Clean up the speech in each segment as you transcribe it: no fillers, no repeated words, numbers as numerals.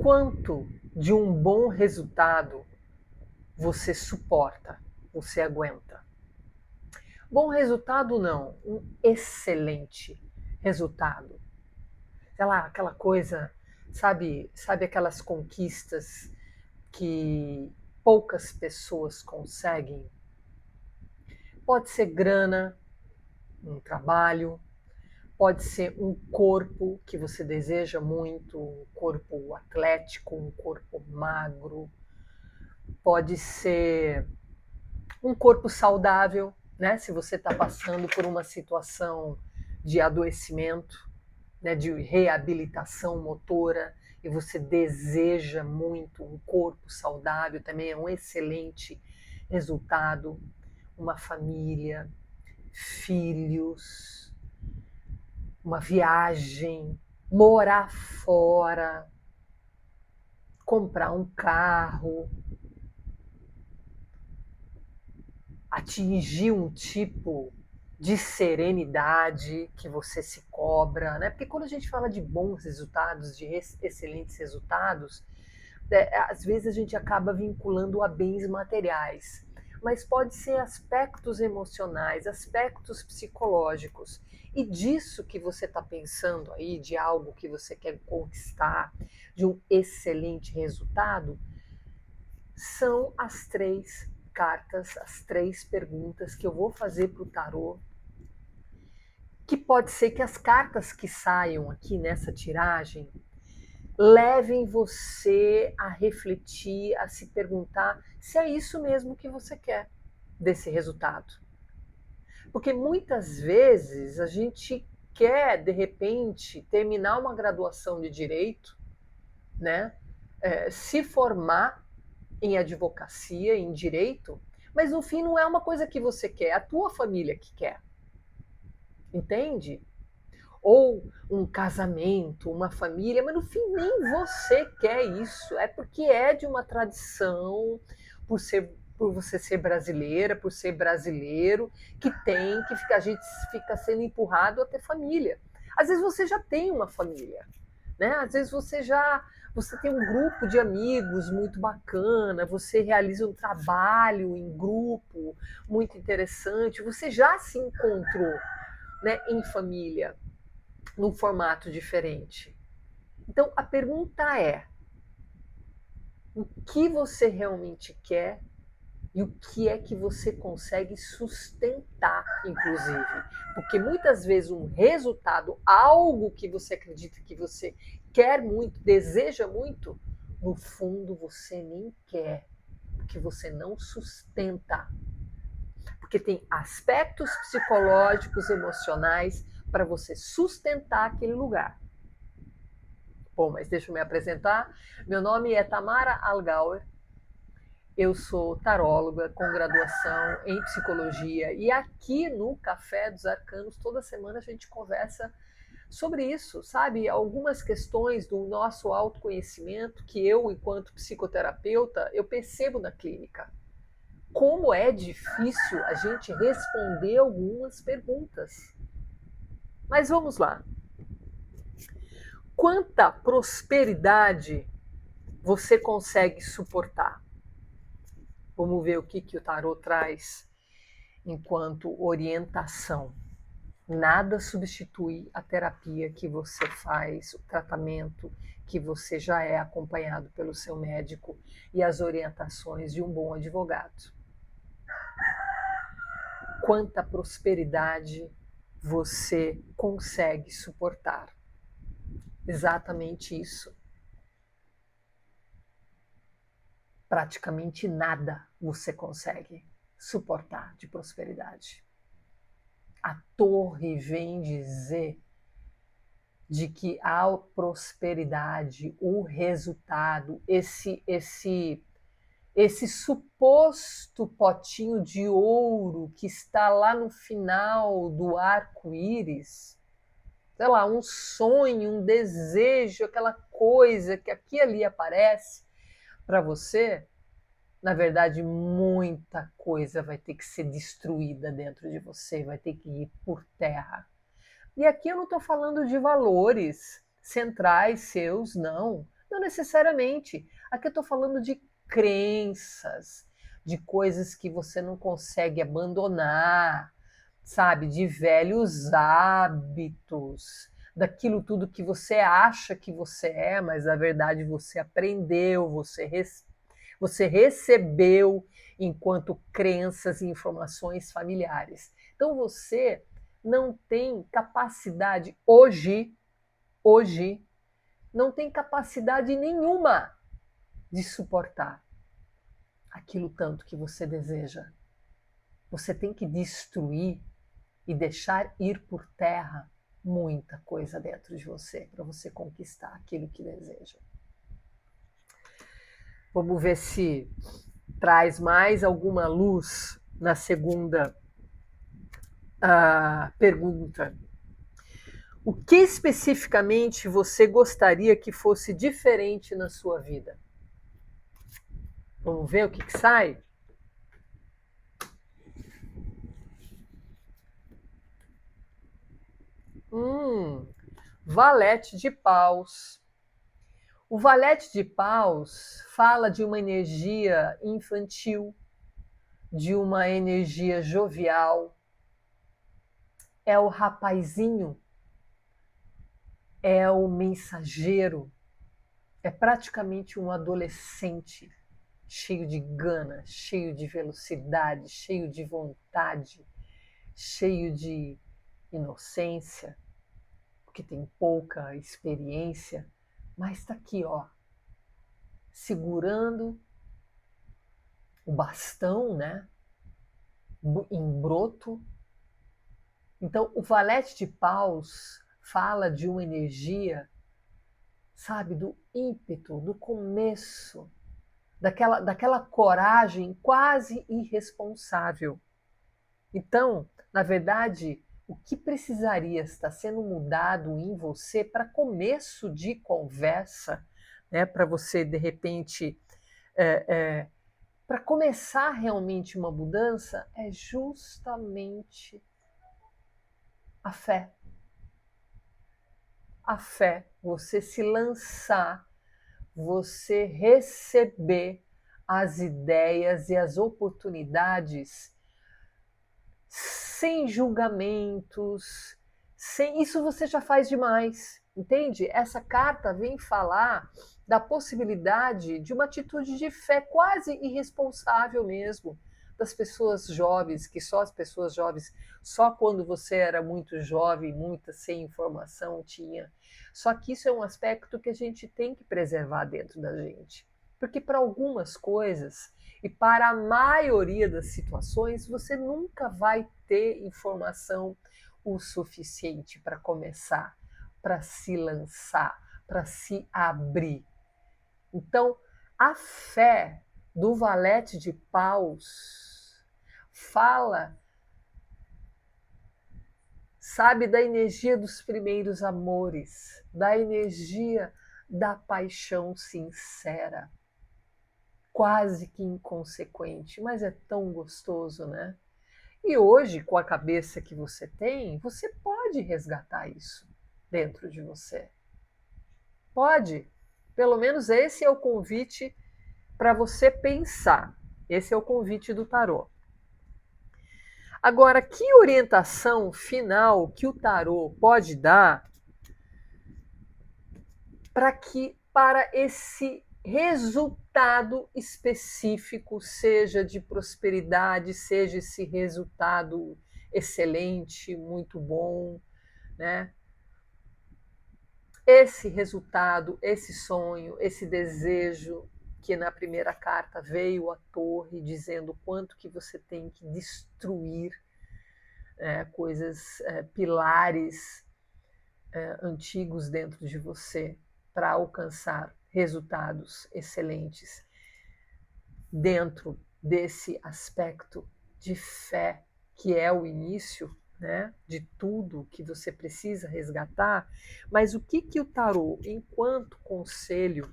quanto de um bom resultado você suporta, você aguenta? Bom resultado não, um excelente resultado. Sei lá, aquela coisa, sabe aquelas conquistas que poucas pessoas conseguem? Pode ser grana, um trabalho, pode ser um corpo que você deseja muito, um corpo atlético, um corpo magro, pode ser um corpo saudável, né? Se você está passando por uma situação de adoecimento, né, de reabilitação motora, e você deseja muito um corpo saudável, também é um excelente resultado. Uma família, filhos, uma viagem, morar fora, comprar um carro, atingir um tipo de serenidade que você se cobra, né? Porque quando a gente fala de bons resultados, de excelentes resultados, às vezes a gente acaba vinculando a bens materiais, mas pode ser aspectos emocionais, aspectos psicológicos. E disso que você está pensando aí, de algo que você quer conquistar, de um excelente resultado, são as três cartas, as três perguntas que eu vou fazer para o tarô, que pode ser que as cartas que saiam aqui nessa tiragem levem você a refletir, a se perguntar se é isso mesmo que você quer desse resultado. Porque muitas vezes a gente quer, de repente, terminar uma graduação de direito, né? Se formar em advocacia, em direito, mas no fim não é uma coisa que você quer, é a tua família que quer. Entende? Ou um casamento, uma família, mas no fim nem você quer isso. É porque é de uma tradição, por você ser brasileira, por ser brasileiro, que tem que ficar, a gente fica sendo empurrado a ter família. Às vezes você já tem uma família, né? Às vezes você tem um grupo de amigos muito bacana, você realiza um trabalho em grupo muito interessante, você já se encontrou, né, em família, num formato diferente. Então a pergunta é: o que você realmente quer e o que é que você consegue sustentar, inclusive? Porque muitas vezes um resultado, algo que você acredita que você quer muito, deseja muito, no fundo você nem quer, porque você não sustenta. Porque tem aspectos psicológicos, emocionais para você sustentar aquele lugar. Bom, mas deixa eu me apresentar. Meu nome é Tamara Algauer. Eu sou taróloga com graduação em psicologia e aqui no Café dos Arcanos toda semana a gente conversa sobre isso, sabe? Algumas questões do nosso autoconhecimento que eu, enquanto psicoterapeuta, eu percebo na clínica. Como é difícil a gente responder algumas perguntas. Mas vamos lá. Quanta prosperidade você consegue suportar? Vamos ver o que o tarot traz enquanto orientação. Nada substitui a terapia que você faz, o tratamento que você já é acompanhado pelo seu médico e as orientações de um bom advogado. Quanta prosperidade você consegue suportar? Exatamente isso. Praticamente nada você consegue suportar de prosperidade. A torre vem dizer de que a prosperidade, o resultado, esse suposto potinho de ouro que está lá no final do arco-íris, sei lá, um sonho, um desejo, aquela coisa que aqui e ali aparece para você, na verdade, muita coisa vai ter que ser destruída dentro de você, vai ter que ir por terra. E aqui eu não estou falando de valores centrais seus, não. Não necessariamente. Aqui eu estou falando de crenças, de coisas que você não consegue abandonar, sabe? De velhos hábitos, daquilo tudo que você acha que você é, mas na verdade você aprendeu, você recebeu enquanto crenças e informações familiares. Então você não tem capacidade hoje, não tem capacidade nenhuma de suportar aquilo tanto que você deseja. Você tem que destruir e deixar ir por terra muita coisa dentro de você para você conquistar aquilo que deseja. Vamos ver se traz mais alguma luz na segunda pergunta. O que especificamente você gostaria que fosse diferente na sua vida? Vamos ver o que sai? Valete de paus. O valete de paus fala de uma energia infantil, de uma energia jovial. É o rapazinho, é o mensageiro, é praticamente um adolescente cheio de gana, cheio de velocidade, cheio de vontade, cheio de inocência, porque tem pouca experiência, mas está aqui, ó, segurando o bastão, né, em broto. Então, o valete de paus fala de uma energia, sabe, do ímpeto, do começo, daquela coragem quase irresponsável. Então, na verdade, o que precisaria estar sendo mudado em você para começo de conversa, né, para você, de repente, para começar realmente uma mudança, é justamente a fé. A fé, você se lançar, você receber as ideias e as oportunidades sem julgamentos, sem isso você já faz demais, entende? Essa carta vem falar da possibilidade de uma atitude de fé quase irresponsável mesmo das pessoas jovens, que só as pessoas jovens, só quando você era muito jovem, muita sem informação tinha. Só que isso é um aspecto que a gente tem que preservar dentro da gente. Porque para algumas coisas e para a maioria das situações, você nunca vai ter informação o suficiente para começar, para se lançar, para se abrir. Então, a fé do valete de paus fala, sabe, da energia dos primeiros amores, da energia da paixão sincera, quase que inconsequente, mas é tão gostoso, né? E hoje, com a cabeça que você tem, você pode resgatar isso dentro de você. Pode. Pelo menos esse é o convite para você pensar. Esse é o convite do tarô. Agora, que orientação final que o tarô pode dar para esse resultado específico, seja de prosperidade, seja esse resultado excelente, muito bom, né? Esse resultado, esse sonho, esse desejo que na primeira carta veio a torre dizendo quanto que você tem que destruir coisas, pilares antigos dentro de você para alcançar resultados excelentes dentro desse aspecto de fé que é o início, né, de tudo que você precisa resgatar. Mas o que o tarô, enquanto conselho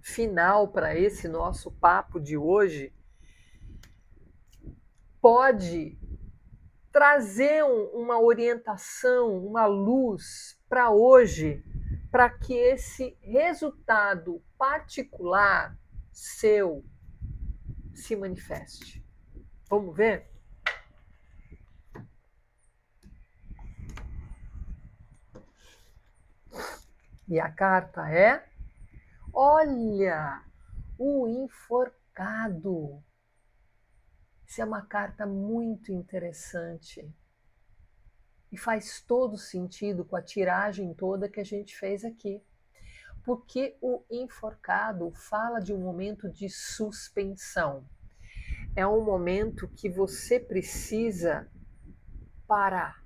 final para esse nosso papo de hoje, pode trazer uma orientação, uma luz para hoje, para que esse resultado particular seu se manifeste. Vamos ver? E a carta é: olha, o enforcado. Isso é uma carta muito interessante e faz todo sentido com a tiragem toda que a gente fez aqui. Porque o enforcado fala de um momento de suspensão. É um momento que você precisa parar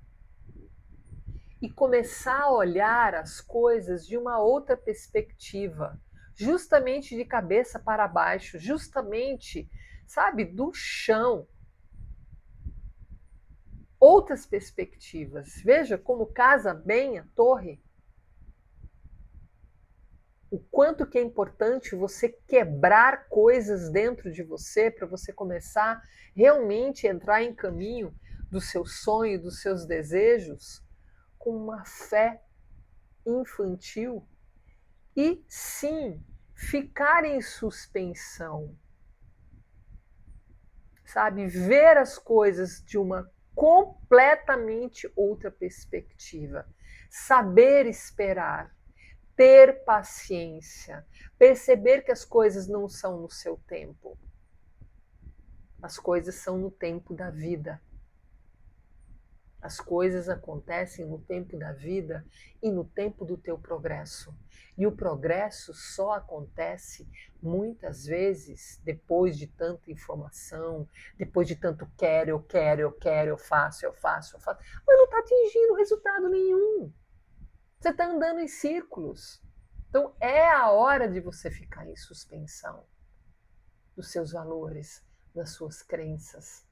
e começar a olhar as coisas de uma outra perspectiva, justamente de cabeça para baixo, justamente, sabe, do chão. Outras perspectivas. Veja como casa bem a torre. O quanto que é importante você quebrar coisas dentro de você para você começar realmente a entrar em caminho do seu sonho, dos seus desejos, com uma fé infantil e sim ficar em suspensão, sabe? Ver as coisas de uma completamente outra perspectiva, saber esperar, ter paciência, perceber que as coisas não são no seu tempo, as coisas são no tempo da vida. As coisas acontecem no tempo da vida e no tempo do teu progresso. E o progresso só acontece muitas vezes depois de tanta informação, depois de tanto quero, eu quero, eu quero, eu faço, mas não está atingindo resultado nenhum. Você está andando em círculos. Então é a hora de você ficar em suspensão dos seus valores, das suas crenças.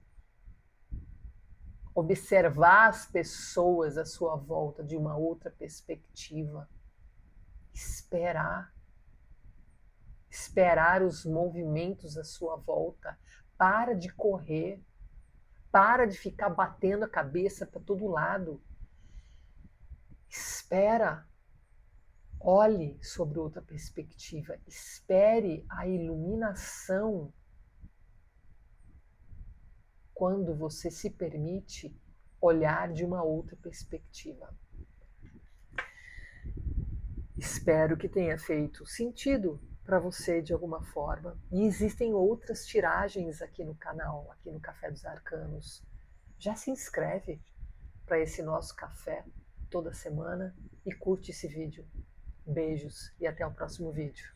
Observar as pessoas à sua volta de uma outra perspectiva. Esperar. Esperar os movimentos à sua volta. Para de correr. Para de ficar batendo a cabeça para todo lado. Espera. Olhe sobre outra perspectiva. Espere a iluminação quando você se permite olhar de uma outra perspectiva. Espero que tenha feito sentido para você de alguma forma. E existem outras tiragens aqui no canal, aqui no Café dos Arcanos. Já se inscreve para esse nosso café toda semana e curte esse vídeo. Beijos e até o próximo vídeo.